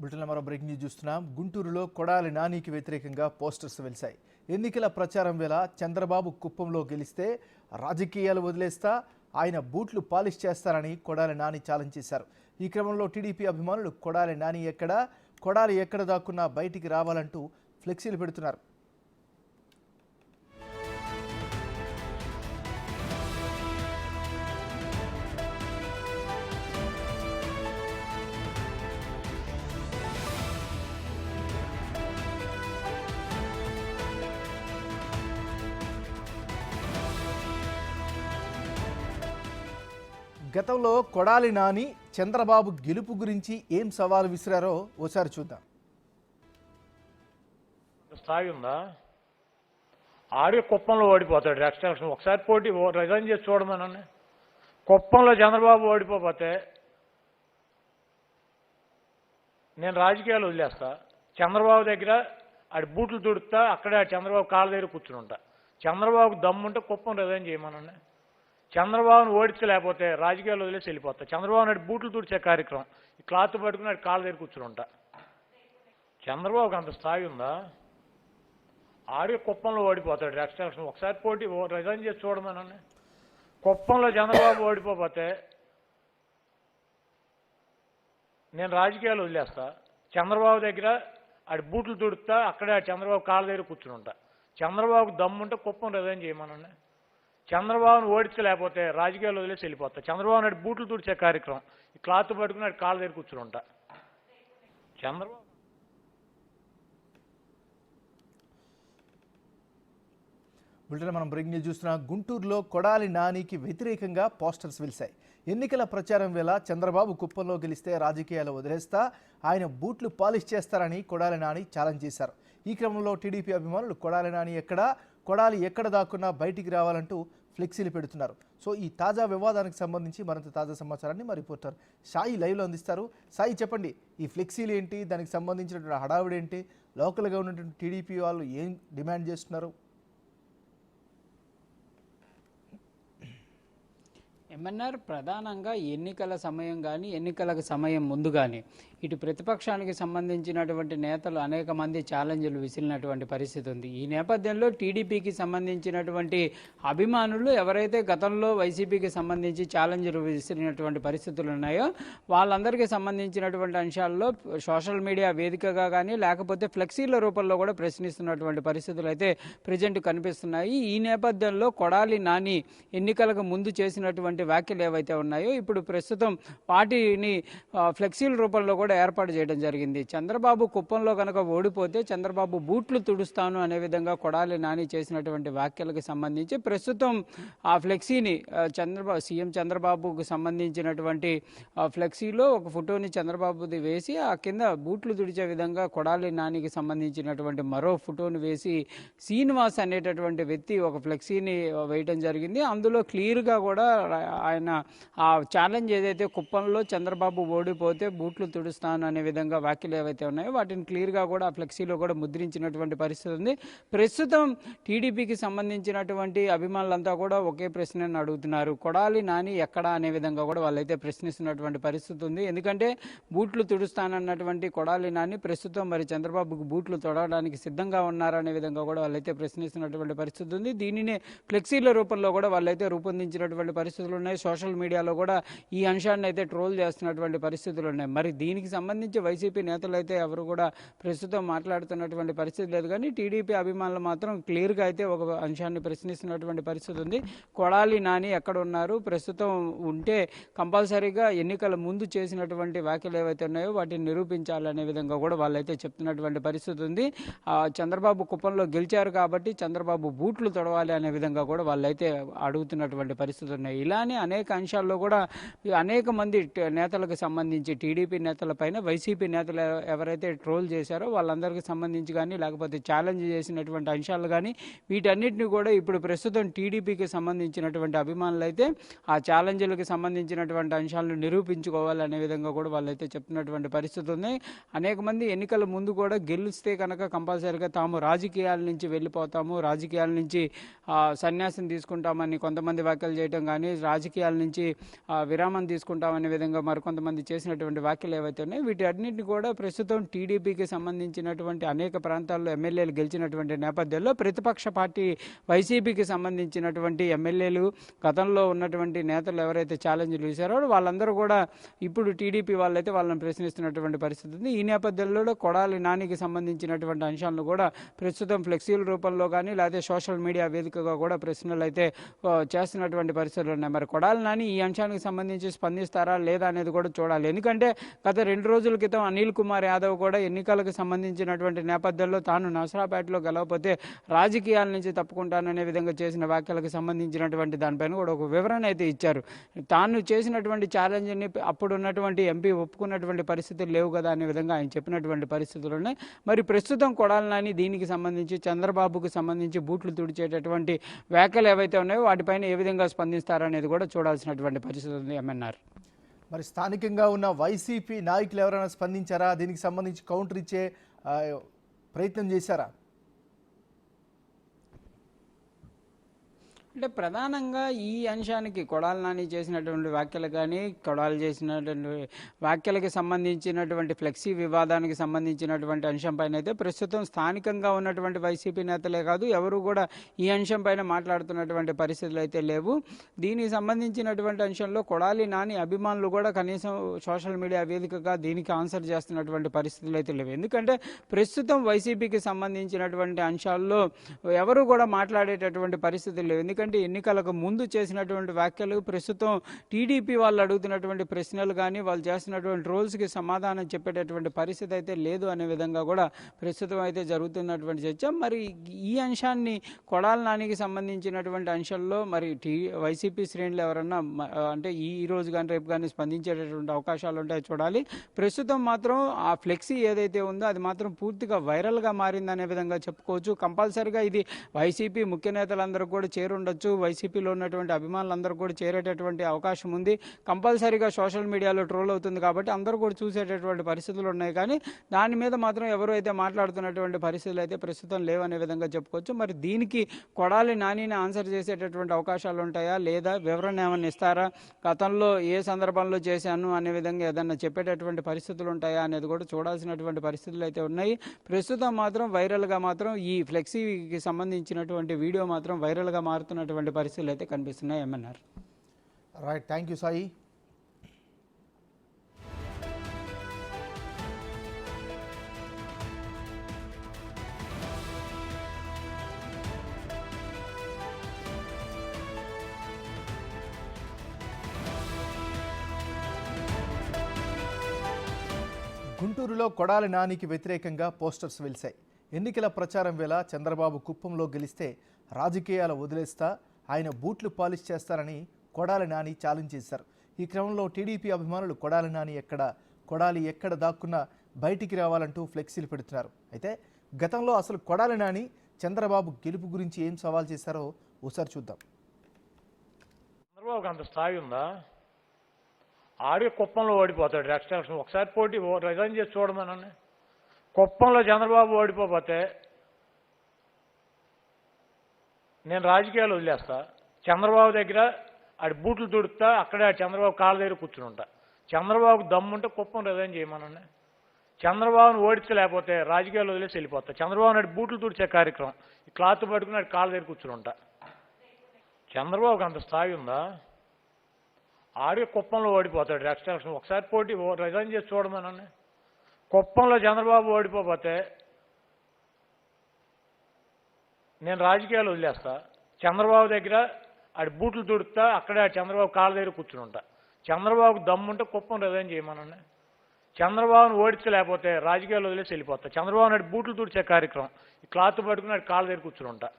బ్రిటన్లో మరో breaking news చూస్తున్నాం. గుంటూరులో కొడాలి నానికి వ్యతిరేకంగా పోస్టర్స్ వెలిశాయి. ఎన్నికల ప్రచారం వేళ చంద్రబాబు కుప్పంలో గెలిస్తే రాజకీయాలు వదిలేస్తా, ఆయన బూట్లు పాలిష్ చేస్తారని కొడాలి నాని ఛాలెంజ్ చేశారు. ఈ క్రమంలో టీడీపీ అభిమానులు కొడాలి ఎక్కడ దాక్కున్నా బయటికి రావాలంటూ ఫ్లెక్సీలు పెడుతున్నారు. గతంలో కొడాలి నాని చంద్రబాబు గెలుపు గురించి ఏం సవాలు విసిరారో ఓసారి చూద్దాం. స్థాయి ఉందా? ఆడియో కుప్పంలో ఓడిపోతాడు. నెక్స్ట్ ఎలక్షన్ ఒకసారి పోటీ రిజైన్ చేసి చూడమనండి. కుప్పంలో చంద్రబాబు ఓడిపోతే నేను రాజకీయాలు వదిలేస్తా. చంద్రబాబు దగ్గర ఆడి బూట్లు తుడుతా, అక్కడే చంద్రబాబు కాళ్ళ దగ్గర కూర్చుని ఉంటా. చంద్రబాబుకు దమ్ముంటే కుప్పం రిజైన్ చేయమనండి. చంద్రబాబును ఓడించలేకపోతే రాజకీయాలు వదిలేసి వెళ్ళిపోతా. చంద్రబాబు నాయుడు బూట్లు తుడిచే కార్యక్రమం ఈ క్లాత్ పట్టుకుని నాడు కాళ్ళ దగ్గర కూర్చుని ఉంటా. చంద్రబాబుకి అంత స్థాయి ఉందా? ఆడియో కుప్పంలో ఓడిపోతాడు. నెక్స్ట్ ఎలక్షన్ ఒకసారి పోటీ రిజైన్ చేసి చూడమనండి. కుప్పంలో చంద్రబాబు ఓడిపోతే నేను రాజకీయాలు వదిలేస్తా. చంద్రబాబు దగ్గర ఆడి బూట్లు తుడుతా, అక్కడే చంద్రబాబు కాళ్ళ దగ్గర కూర్చుని ఉంటా. చంద్రబాబుకు దమ్ముంటే కుప్పం రిజైన్ చేయమనండి. చంద్రబాబును ఓడించలేకపోతే రాజకీయాలు వదిలేసి వెళ్ళిపోతా. చంద్రబాబు నాయుడు బూట్లు తుడిచే కార్యక్రమం ఈ క్లాత్ పట్టుకుని నాడు కాళ్ళ దగ్గర కూర్చుని ఉంటా. చంద్రబాబు బులెటిన్ మనం బ్రేకింగ్ న్యూస్ చూస్తున్నాం. గుంటూరులో కొడాలి నానికి వ్యతిరేకంగా పోస్టర్స్ వెలిశాయి. ఎన్నికల ప్రచారం వేళ చంద్రబాబు కుప్పంలో గెలిస్తే రాజకీయాలు వదిలేస్తా, ఆయన బూట్లు పాలిష్ చేస్తారని కొడాలి నాని ఛాలెంజ్ చేశారు. ఈ క్రమంలో టీడీపీ అభిమానులు కొడాలి ఎక్కడ దాక్కున్నా బయటికి రావాలంటూ ఫ్లెక్సీలు పెడుతున్నారు. సో ఈ తాజా వివాదానికి సంబంధించి మరింత తాజా సమాచారాన్ని మా రిపోర్టర్ సాయి లైవ్లో అందిస్తారు. సాయి, చెప్పండి, ఈ ఫ్లెక్సీలు ఏంటి, దానికి సంబంధించినటువంటి హడావుడి ఏంటి, లోకల్గా ఉన్నటువంటి టీడీపీ వాళ్ళు ఏం డిమాండ్ చేస్తున్నారు? ఏమన్నారు? ప్రధానంగా ఎన్నికల సమయం కానీ ఎన్నికలకు సమయం ముందు కానీ ఇటు ప్రతిపక్షానికి సంబంధించినటువంటి నేతలు అనేక మంది ఛాలెంజ్లు విసిరినటువంటి పరిస్థితి ఉంది. ఈ నేపథ్యంలో టీడీపీకి సంబంధించినటువంటి అభిమానులు ఎవరైతే గతంలో వైసీపీకి సంబంధించి ఛాలెంజ్లు విసిరినటువంటి పరిస్థితులు ఉన్నాయో వాళ్ళందరికీ సంబంధించినటువంటి అంశాల్లో సోషల్ మీడియా వేదికగా కానీ లేకపోతే ఫ్లెక్సీల రూపంలో కూడా ప్రశ్నిస్తున్నటువంటి పరిస్థితులు అయితే ప్రజెంట్ కనిపిస్తున్నాయి. ఈ నేపథ్యంలో కొడాలి నాని ఎన్నికలకు ముందు చేసినటువంటి వ్యాఖ్యలు ఏవైతే ఉన్నాయో ఇప్పుడు ప్రస్తుతం వాటిని ఫ్లెక్సీల రూపంలో కూడా ఏర్పాటు చేయడం జరిగింది. చంద్రబాబు కుప్పంలో కనుక ఓడిపోతే చంద్రబాబు బూట్లు తుడుస్తాను అనే విధంగా కొడాలి నాని చేసినటువంటి వ్యాఖ్యలకు సంబంధించి ప్రస్తుతం ఆ ఫ్లెక్సీని సీఎం చంద్రబాబుకు సంబంధించినటువంటి ఫ్లెక్సీలో ఒక ఫోటోని చంద్రబాబుది వేసి ఆ కింద బూట్లు తుడిచే విధంగా కొడాలి నానికి సంబంధించినటువంటి మరో ఫోటోని వేసి శ్రీనివాస్ అనేటటువంటి వ్యక్తి ఒక ఫ్లెక్సీని వేయడం జరిగింది. అందులో క్లియర్గా కూడా ఆయన ఆ ఛాలెంజ్ ఏదైతే కుప్పంలో చంద్రబాబు ఓడిపోతే బూట్లు తుడుస్తాను అనే విధంగా వ్యాఖ్యలు ఏవైతే ఉన్నాయో వాటిని క్లియర్గా కూడా ఆ ఫ్లెక్సీలో కూడా ముద్రించినటువంటి పరిస్థితి ఉంది. ప్రస్తుతం టీడీపీకి సంబంధించినటువంటి అభిమానులంతా కూడా ఒకే ప్రశ్నను అడుగుతున్నారు. కొడాలి నాని ఎక్కడా అనే విధంగా కూడా వాళ్ళైతే ప్రశ్నిస్తున్నటువంటి పరిస్థితి ఉంది. ఎందుకంటే బూట్లు తుడుస్తానన్నటువంటి కొడాలి నాని ప్రస్తుతం మరి చంద్రబాబుకు బూట్లు తొడవడానికి సిద్ధంగా ఉన్నారనే విధంగా కూడా వాళ్ళైతే ప్రశ్నిస్తున్నటువంటి పరిస్థితి ఉంది. దీనిని ఫ్లెక్సీల రూపంలో కూడా వాళ్ళైతే రూపొందించినటువంటి పరిస్థితులు ఉన్నాయి. సోషల్ మీడియాలో కూడా ఈ అంశాన్ని అయితే ట్రోల్ చేస్తున్నటువంటి పరిస్థితులు ఉన్నాయి. మరి దీనికి సంబంధించి వైసీపీ నేతలు అయితే ఎవరు కూడా ప్రస్తుతం మాట్లాడుతున్నటువంటి పరిస్థితి లేదు. కానీ టీడీపీ అభిమానులు మాత్రం క్లియర్గా అయితే ఒక అంశాన్ని ప్రశ్నిస్తున్నటువంటి పరిస్థితి ఉంది. కొడాలి నాని ఎక్కడ ఉన్నారు, ప్రస్తుతం ఉంటే కంపల్సరీగా ఎన్నికల ముందు చేసినటువంటి వ్యాఖ్యలు ఏవైతే ఉన్నాయో వాటిని నిరూపించాలనే విధంగా కూడా వాళ్ళైతే చెప్తున్నటువంటి పరిస్థితి ఉంది. చంద్రబాబు కుప్పంలో గెలిచారు కాబట్టి చంద్రబాబు బూట్లు తొడవాలి అనే విధంగా కూడా వాళ్ళైతే అడుగుతున్నటువంటి పరిస్థితులు ఉన్నాయి. ఇలానే అనేక అంశాల్లో కూడా అనేక మంది నేతలకు సంబంధించి టీడీపీ నేతలపైన వైసీపీ నేతలు ఎవరైతే ట్రోల్ చేశారో వాళ్ళందరికీ సంబంధించి కానీ లేకపోతే ఛాలెంజ్ చేసినటువంటి అంశాలు కానీ వీటన్నిటిని కూడా ఇప్పుడు ప్రస్తుతం టీడీపీకి సంబంధించినటువంటి అభిమానులు అయితే ఆ ఛాలెంజ్లకు సంబంధించినటువంటి అంశాలను నిరూపించుకోవాలనే విధంగా కూడా వాళ్ళైతే చెప్తున్నటువంటి పరిస్థితి ఉంది. అనేక మంది ఎన్నికల ముందు కూడా గెలిస్తే కనుక కంపల్సరీగా తాము రాజకీయాల నుంచి వెళ్ళిపోతాము, రాజకీయాల నుంచి సన్యాసం తీసుకుంటామని కొంతమంది వ్యాఖ్యలు చేయడం కానీ రాజకీయాల నుంచి విరామం తీసుకుంటామనే విధంగా మరికొంతమంది చేసినటువంటి వ్యాఖ్యలు ఏవైతే ఏవైతే ఉన్నాయో వీటన్నిటిని కూడా ప్రస్తుతం టీడీపీకి సంబంధించినటువంటి అనేక ప్రాంతాల్లో ఎమ్మెల్యేలు గెలిచినటువంటి నేపథ్యంలో ప్రతిపక్ష పార్టీ వైసీపీకి సంబంధించినటువంటి ఎమ్మెల్యేలు గతంలో ఉన్నటువంటి నేతలు ఎవరైతే ఛాలెంజ్లు వేశారో వాళ్ళందరూ కూడా ఇప్పుడు టీడీపీ వాళ్ళైతే వాళ్ళని ప్రశ్నిస్తున్నటువంటి పరిస్థితి ఉంది. ఈ నేపథ్యంలో కొడాలి నానికి సంబంధించినటువంటి అంశాలను కూడా ప్రస్తుతం ఫ్లెక్సీల రూపంలో కానీ లేకపోతే సోషల్ మీడియా వేదికగా కూడా ప్రశ్నలు అయితే చేస్తున్నటువంటి పరిస్థితులు ఉన్నాయి. మరి కొడాలి నాని ఈ అంశానికి సంబంధించి స్పందిస్తారా లేదా అనేది కూడా చూడాలి. ఎందుకంటే గత 2 రోజుల క్రితం అనిల్ కుమార్ యాదవ్ కూడా ఎన్నికలకు సంబంధించినటువంటి నేపథ్యంలో తాను నసరాపేటలో గెలవకపోతే రాజకీయాల నుంచి తప్పుకుంటాననే విధంగా చేసిన వ్యాఖ్యలకు సంబంధించినటువంటి దానిపైన కూడా ఒక వివరణ అయితే ఇచ్చారు. తాను చేసినటువంటి ఛాలెంజ్ని అప్పుడు ఉన్నటువంటి ఎంపీ ఒప్పుకున్నటువంటి పరిస్థితులు లేవు కదా అనే విధంగా ఆయన చెప్పినటువంటి పరిస్థితులు ఉన్నాయి. మరి ప్రస్తుతం కొడాలి నాని దీనికి సంబంధించి చంద్రబాబుకు సంబంధించి బూట్లు తుడిచేటటువంటి వ్యాఖ్యలు ఏవైతే ఉన్నాయో వాటిపైన ఏ విధంగా స్పందిస్తారనేది కూడా చూడాల్సినటువంటి పరిస్థితి ఉంది. ఎంఎన్ఆర్ మరి స్థానికంగా ఉన్న వైసీపీ నాయకులు ఎవరైనా స్పందించారా? దీనికి సంబంధించి కౌంటర్ ఇచ్చే ప్రయత్నం చేశారా? అంటే ప్రధానంగా ఈ అంశానికి కొడాలి నాని చేసినటువంటి వ్యాఖ్యలు కానీ కొడాలి చేసినటువంటి వ్యాఖ్యలకు సంబంధించినటువంటి ఫ్లెక్సీ వివాదానికి సంబంధించినటువంటి అంశంపైన అయితే ప్రస్తుతం స్థానికంగా ఉన్నటువంటి వైసీపీ నేతలే కాదు ఎవరు కూడా ఈ అంశంపైన మాట్లాడుతున్నటువంటి పరిస్థితులు అయితే లేవు. దీనికి సంబంధించినటువంటి అంశంలో కొడాలి నాని అభిమానులు కూడా కనీసం సోషల్ మీడియా వేదికగా దీనికి ఆన్సర్ చేస్తున్నటువంటి పరిస్థితులు అయితే లేవు. ఎందుకంటే ప్రస్తుతం వైసీపీకి సంబంధించినటువంటి అంశాల్లో ఎవరు కూడా మాట్లాడేటటువంటి పరిస్థితులు లేవు. ఎందుకంటే ఎన్నికలకు ముందు చేసినటువంటి వ్యాఖ్యలు ప్రస్తుతం టీడీపీ వాళ్ళు అడుగుతున్నటువంటి ప్రశ్నలు కానీ వాళ్ళు చేస్తున్నటువంటి రోల్స్కి సమాధానం చెప్పేటటువంటి పరిస్థితి అయితే లేదు అనే విధంగా కూడా ప్రస్తుతం అయితే జరుగుతున్నటువంటి చర్చ. మరి ఈ అంశాన్ని కొడాలి నానికి సంబంధించినటువంటి అంశంలో మరి వైసీపీ శ్రేణులు ఎవరన్నా అంటే ఈ రోజు కానీ రేపు కానీ స్పందించేటటువంటి అవకాశాలు ఉంటాయో చూడాలి. ప్రస్తుతం మాత్రం ఆ ఫ్లెక్సీ ఏదైతే ఉందో అది మాత్రం పూర్తిగా వైరల్గా మారిందనే విధంగా చెప్పుకోవచ్చు. కంపల్సరిగా ఇది వైసీపీ ముఖ్య నేతలందరూ కూడా చేరుండొచ్చు, వైసీపీలో ఉన్నటువంటి అభిమానులందరూ కూడా చేరేటటువంటి అవకాశం ఉంది. కంపల్సరీగా సోషల్ మీడియాలో ట్రోల్ అవుతుంది కాబట్టి అందరూ కూడా చూసేటటువంటి పరిస్థితులు ఉన్నాయి. కానీ దాని మీద మాత్రం ఎవరు అయితే మాట్లాడుతున్నటువంటి పరిస్థితులు అయితే ప్రస్తుతం లేవనే విధంగా చెప్పుకోవచ్చు. మరి దీనికి కొడాలి నానిని ఆన్సర్ చేసేటటువంటి అవకాశాలు ఉంటాయా లేదా వివరణ ఏమన్నా ఇస్తారా, గతంలో ఏ సందర్భంలో చేశాను అనే విధంగా ఏదన్నా చెప్పేటటువంటి పరిస్థితులు ఉంటాయా అనేది కూడా చూడాల్సినటువంటి పరిస్థితులు అయితే ఉన్నాయి. ప్రస్తుతం మాత్రం వైరల్గా మాత్రం ఈ ఫ్లెక్సీకి సంబంధించినటువంటి వీడియో మాత్రం వైరల్గా మారుతున్నటువంటి పరిస్థితులు అయితే కనిపిస్తున్నాయి. ఏమన్నారు? Right, thank you Sai. గుంటూరులో కొడాలి నానికి వ్యతిరేకంగా పోస్టర్స్ వెలిశాయి. ఎన్నికల ప్రచారం వేళ చంద్రబాబు కుప్పంలో గెలిస్తే రాజకీయాలు వదిలేస్తా, ఆయన బూట్లు పాలిష్ చేస్తారని కొడాలి నాని ఛాలెంజ్ చేశారు. ఈ క్రమంలో టీడీపీ అభిమానులు కొడాలి ఎక్కడ దాక్కున్నా బయటికి రావాలంటూ ఫ్లెక్సీలు పెడుతున్నారు. అయితే గతంలో అసలు కొడాలి నాని చంద్రబాబు గెలుపు గురించి ఏం సవాల్ చేశారో ఒకసారి చూద్దాం. చంద్రబాబుకి అంత స్థాయి ఉందా? ఆడే కుప్పంలో ఓడిపోతాడు నెక్స్ట్ ఎలక్షన్. ఒకసారి పోటీ రిజైన్ చేసి చూడమనండి. కుప్పంలో చంద్రబాబు ఓడిపోతే నేను రాజకీయాలు వదిలేస్తా, చంద్రబాబు దగ్గర ఆడి బూట్లు తుడుతా, అక్కడే చంద్రబాబు కాళ్ళ దగ్గర కూర్చుని ఉంటా. చంద్రబాబుకు దమ్ముంటే కుప్పం రిజైన్ చేయమనండి. చంద్రబాబును ఓడించలేకపోతే రాజకీయాలు వదిలేసి వెళ్ళిపోతా. చంద్రబాబు నాడు బూట్లు తుడిచే కార్యక్రమం ఈ క్లాత్ పట్టుకుని ఆడి కాళ్ళ దగ్గర కూర్చుని ఉంటా. చంద్రబాబుకి అంత స్థాయి ఉందా? ఆడే కుప్పంలో ఓడిపోతాడు నెక్స్ట్ ఎలక్షన్. ఒకసారి పోటీ రిజైన్ చేసి చూడమనండి. కుప్పంలో చంద్రబాబు ఓడిపోతే నేను రాజకీయాలు వదిలేస్తా, చంద్రబాబు దగ్గర ఆడి బూట్లు తుడుతా, అక్కడే చంద్రబాబు కాళ్ళ దగ్గర కూర్చుని ఉంటా. చంద్రబాబుకు దమ్ముంటే కుప్పం రిజైన్ చేయమనండి. చంద్రబాబును ఓడించలేకపోతే రాజకీయాలు వదిలేసి వెళ్ళిపోతా. చంద్రబాబు నాడు బూట్లు తుడిచే కార్యక్రమం ఈ క్లాత్ పట్టుకుని ఆడి కాళ్ళ దగ్గర కూర్చుని ఉంటా.